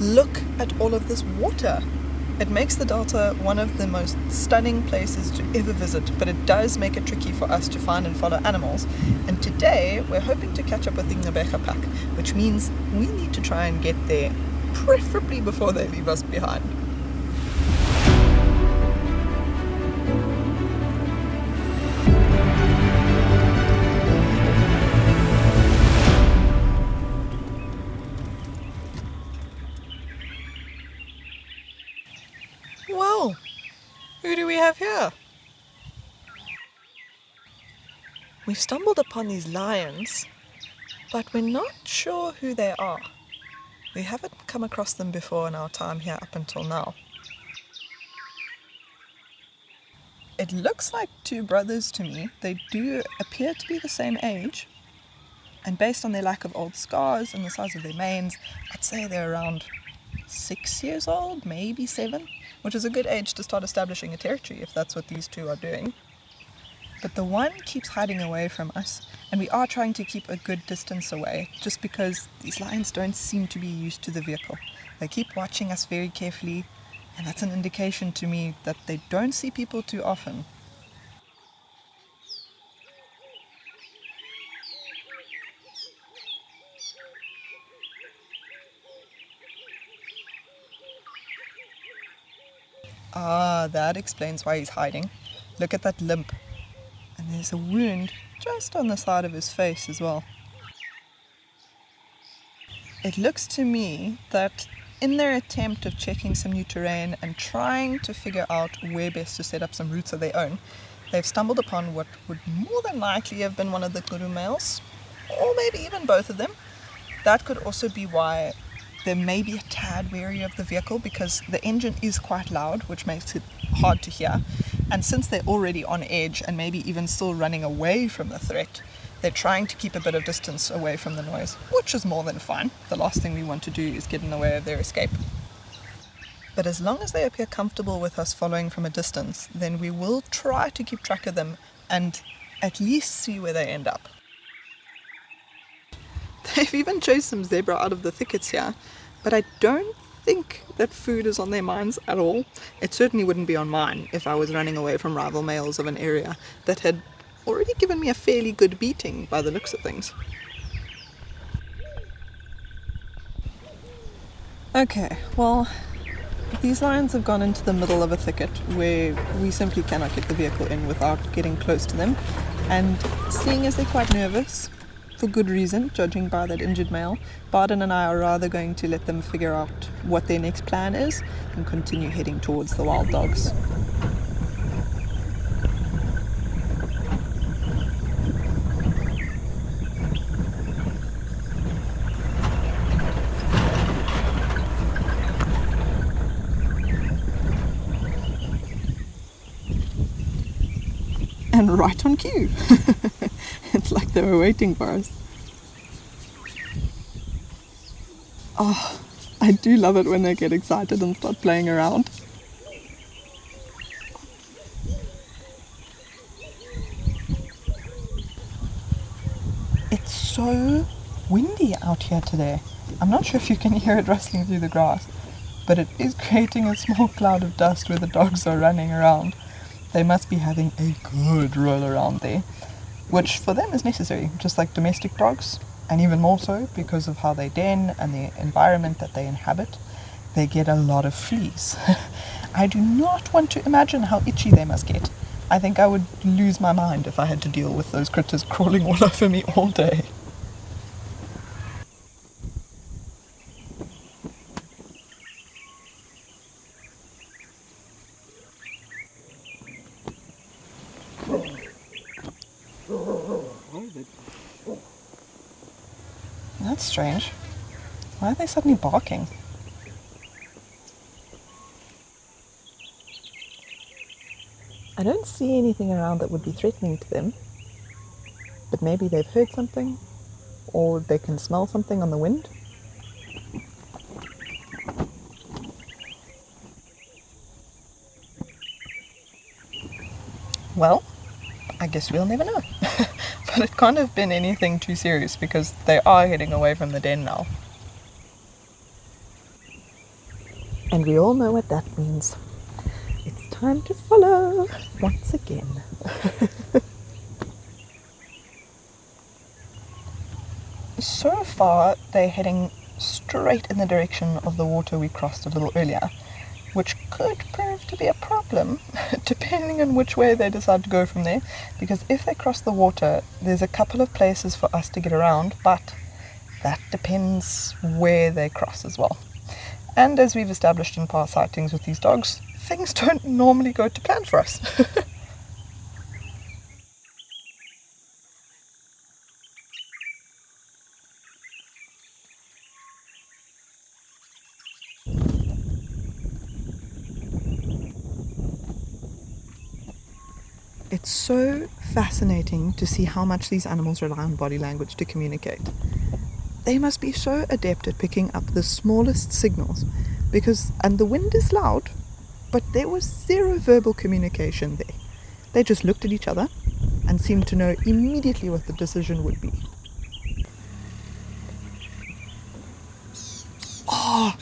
Look at all of this water. It makes the delta one of the most stunning places to ever visit, but it does make it tricky for us to find and follow animals. And today we're hoping to catch up with the Nxabega pack, which means we need to try and get there, preferably before they leave us behind. Well, who do we have here? We've stumbled upon these lions, but we're not sure who they are. We haven't come across them before in our time here up until now. It looks like two brothers to me. They do appear to be the same age, and based on their lack of old scars and the size of their manes, I'd say they're around 6 years old, maybe 7, which is a good age to start establishing a territory if that's what these two are doing. But the one keeps hiding away from us, and we are trying to keep a good distance away just because these lions don't seem to be used to the vehicle. They keep watching us very carefully, and that's an indication to me that they don't see people too often. Ah, that explains why he's hiding. Look at that limp. And there's a wound just on the side of his face as well. It looks to me that in their attempt of checking some new terrain and trying to figure out where best to set up some routes of their own, they've stumbled upon what would more than likely have been one of the guru males, or maybe even both of them. That could also be why they may be a tad wary of the vehicle, because the engine is quite loud, which makes it hard to hear. And since they're already on edge and maybe even still running away from the threat, they're trying to keep a bit of distance away from the noise, which is more than fine. The last thing we want to do is get in the way of their escape. But as long as they appear comfortable with us following from a distance, then we will try to keep track of them and at least see where they end up. They've even chased some zebra out of the thickets here, but I don't think that food is on their minds at all. It certainly wouldn't be on mine if I was running away from rival males of an area that had already given me a fairly good beating by the looks of things. Okay, well, these lions have gone into the middle of a thicket where we simply cannot get the vehicle in without getting close to them, and seeing as they're quite nervous, for good reason, judging by that injured male, Baden and I are rather going to let them figure out what their next plan is and continue heading towards the wild dogs. And right on cue. It's like they were waiting for us. Oh, I do love it when they get excited and start playing around. It's so windy out here today. I'm not sure if you can hear it rustling through the grass, but it is creating a small cloud of dust where the dogs are running around. They must be having a good roll around there, which for them is necessary, just like domestic dogs, and even more so because of how they den and the environment that they inhabit. They get a lot of fleas. I do not want to imagine how itchy they must get. I think I would lose my mind if I had to deal with those critters crawling all over me all day. That's strange. Why are they suddenly barking? I don't see anything around that would be threatening to them, but maybe they've heard something, or they can smell something on the wind. Well, I guess we'll never know. But it can't have been anything too serious because they are heading away from the den now. And we all know what that means. It's time to follow once again. So far, they're heading straight in the direction of the water we crossed a little earlier, which could prove to be a problem, depending on which way they decide to go from there, because if they cross the water, there's a couple of places for us to get around, but that depends where they cross as well. And as we've established in past sightings with these dogs, things don't normally go to plan for us. It's so fascinating to see how much these animals rely on body language to communicate. They must be so adept at picking up the smallest signals and the wind is loud, but there was zero verbal communication there. They just looked at each other and seemed to know immediately what the decision would be. Oh,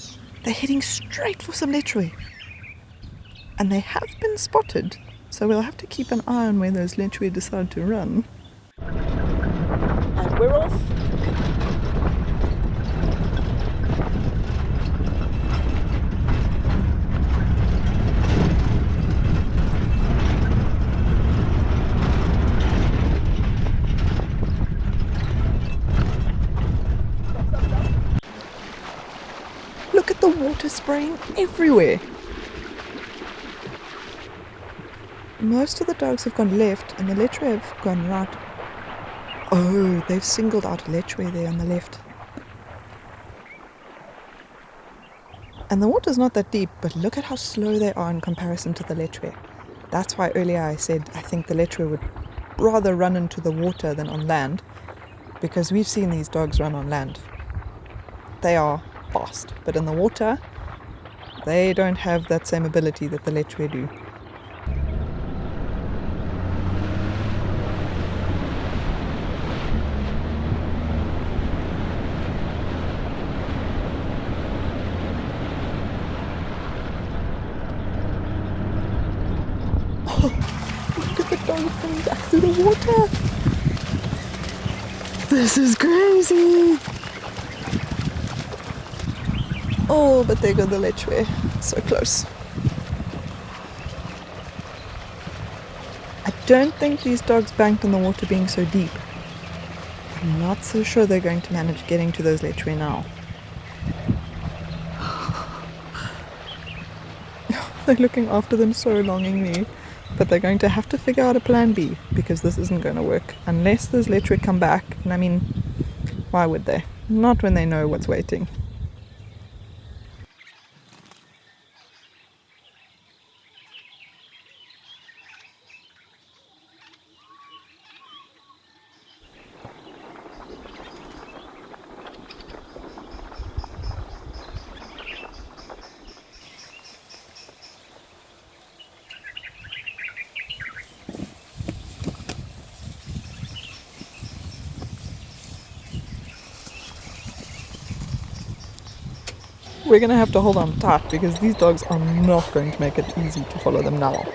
they're heading straight for some Lechwe. And they have been spotted, so we'll have to keep an eye on where those Lechwe decide to run. And we're off. Look at the water spraying everywhere. Most of the dogs have gone left and the Lechwe have gone right. Oh, they've singled out a Lechwe there on the left. And the water's not that deep, but look at how slow they are in comparison to the Lechwe. That's why earlier I said I think the Lechwe would rather run into the water than on land, because we've seen these dogs run on land. They are fast, but in the water, they don't have that same ability that the Lechwe do. Look at the dogs coming back through the water. This is crazy. Oh, but there go the Lechwe. So close. I don't think these dogs banked on the water being so deep. I'm not so sure they're going to manage getting to those Lechwe now. They're looking after them so longingly. But they're going to have to figure out a plan B, because this isn't going to work unless those Lechwe come back. And I mean, why would they? Not when they know what's waiting. We're going to have to hold on tight because these dogs are not going to make it easy to follow them now.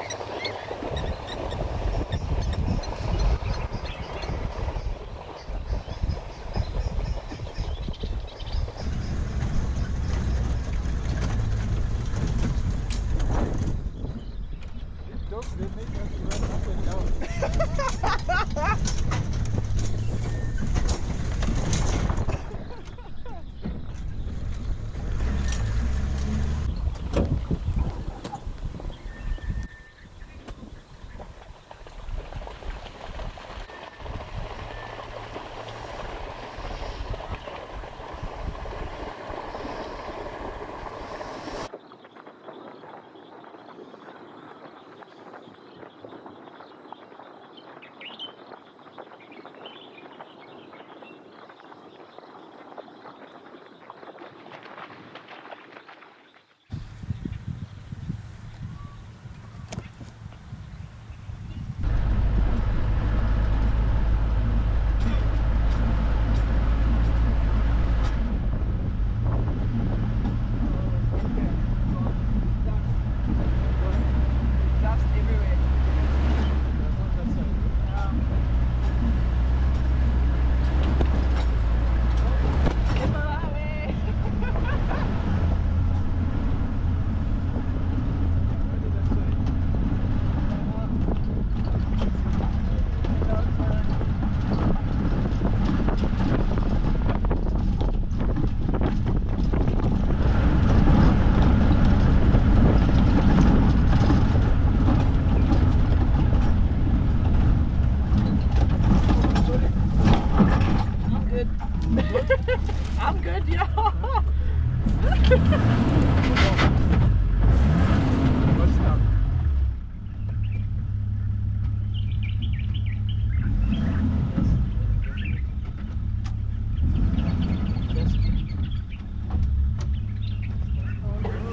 I'm good, yeah.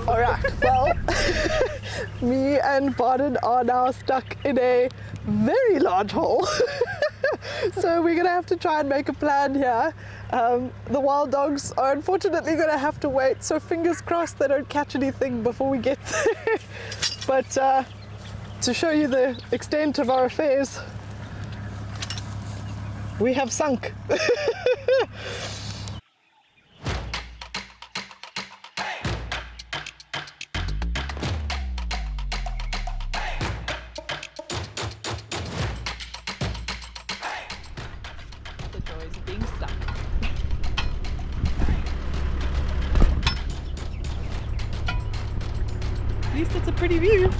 Alright, well, me and Barden are now stuck in a very large hole. So we're going to have to try and make a plan here. The wild dogs are unfortunately going to have to wait, so fingers crossed they don't catch anything before we get there. But to show you the extent of our affairs, we have sunk. Being stuck. At least it's a pretty view.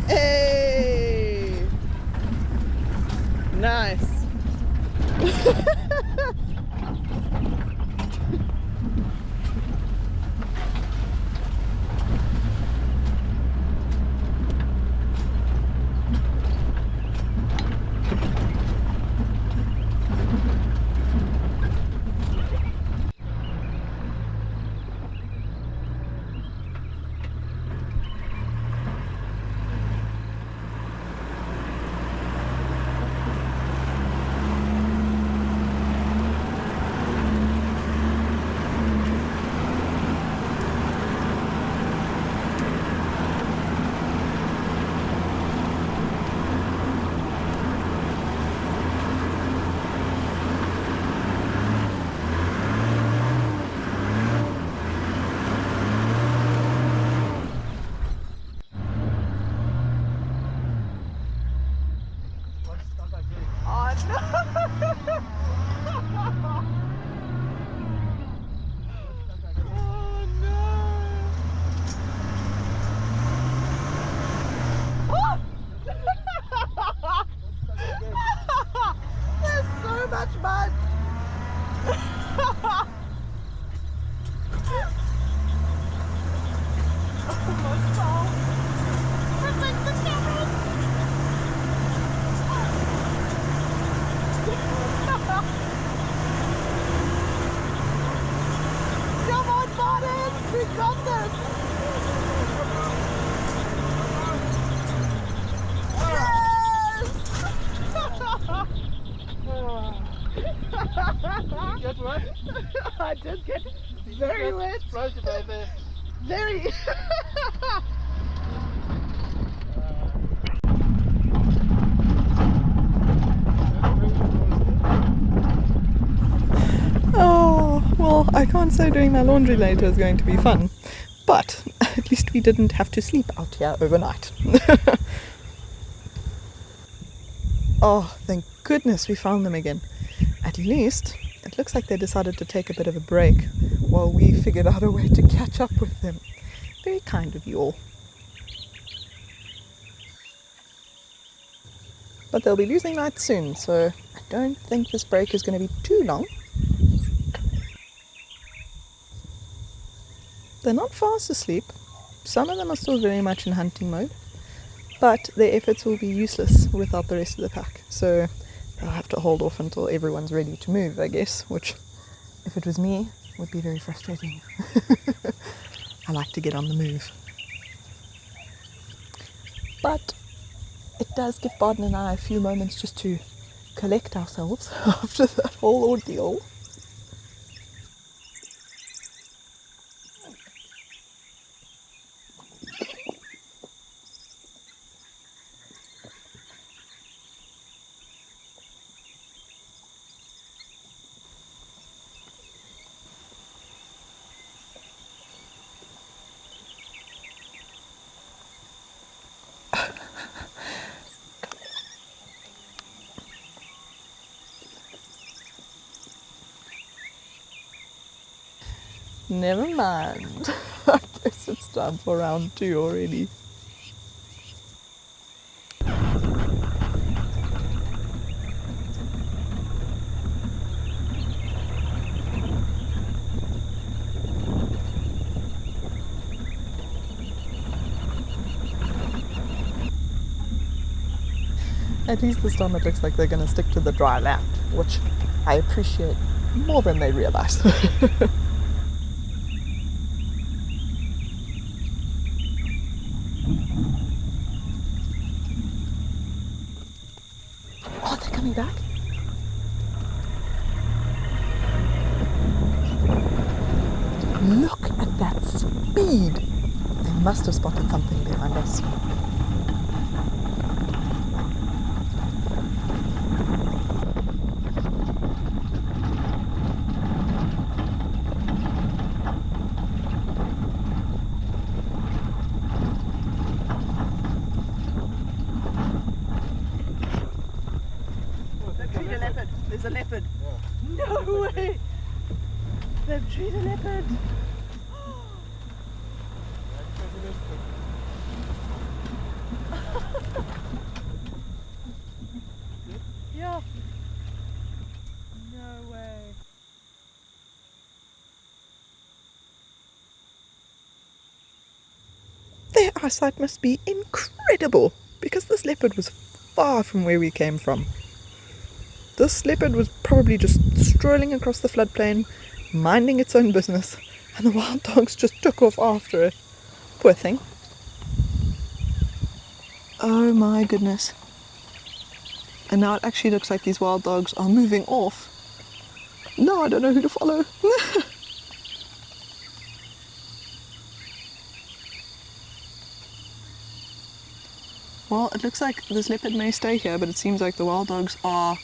Hey! Nice. I did get very wet. Very. Oh, well, I can't say doing my laundry later is going to be fun, but at least we didn't have to sleep out here overnight. Oh, thank goodness we found them again. At least it looks like they decided to take a bit of a break while we figured out a way to catch up with them. Very kind of you all. But they'll be losing light soon, so I don't think this break is going to be too long. They're not fast asleep. Some of them are still very much in hunting mode, but their efforts will be useless without the rest of the pack. So they'll have to hold off until everyone's ready to move, I guess, which, if it was me, would be very frustrating. I like to get on the move. But it does give Barden and I a few moments just to collect ourselves after that whole ordeal. Never mind. I guess it's time for round 2 already. At least this time it looks like they're going to stick to the dry land, which I appreciate more than they realize. Oh, they're coming back? Look at that speed! They must have spotted something behind us. There's a leopard. Yeah. No way! They've treed a leopard. Yeah. No way. Their eyesight must be incredible, because this leopard was far from where we came from. This leopard was probably just strolling across the floodplain, minding its own business, and the wild dogs just took off after it. Poor thing. Oh my goodness. And now it actually looks like these wild dogs are moving off. No, I don't know who to follow. Well, it looks like this leopard may stay here, but it seems like the wild dogs are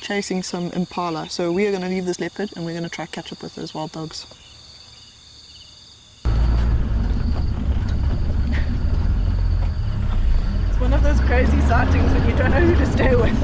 chasing some impala. So we are going to leave this leopard and we're going to try catch up with those wild dogs. It's one of those crazy sightings when you don't know who to stay with.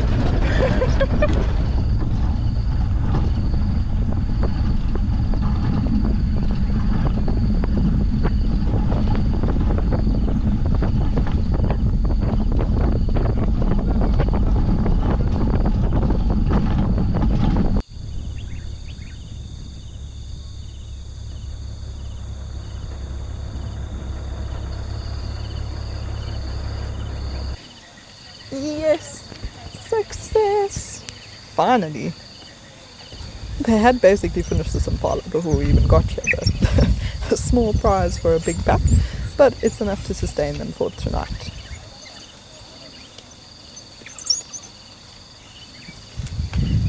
Yes! Success! Finally! They had basically finished this impala before we even got here, though. A small prize for a big pack, but it's enough to sustain them for tonight.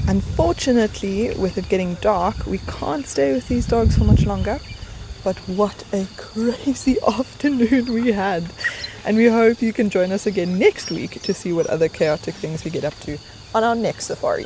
Unfortunately, with it getting dark, we can't stay with these dogs for much longer. But what a crazy afternoon we had. And we hope you can join us again next week to see what other chaotic things we get up to on our next safari.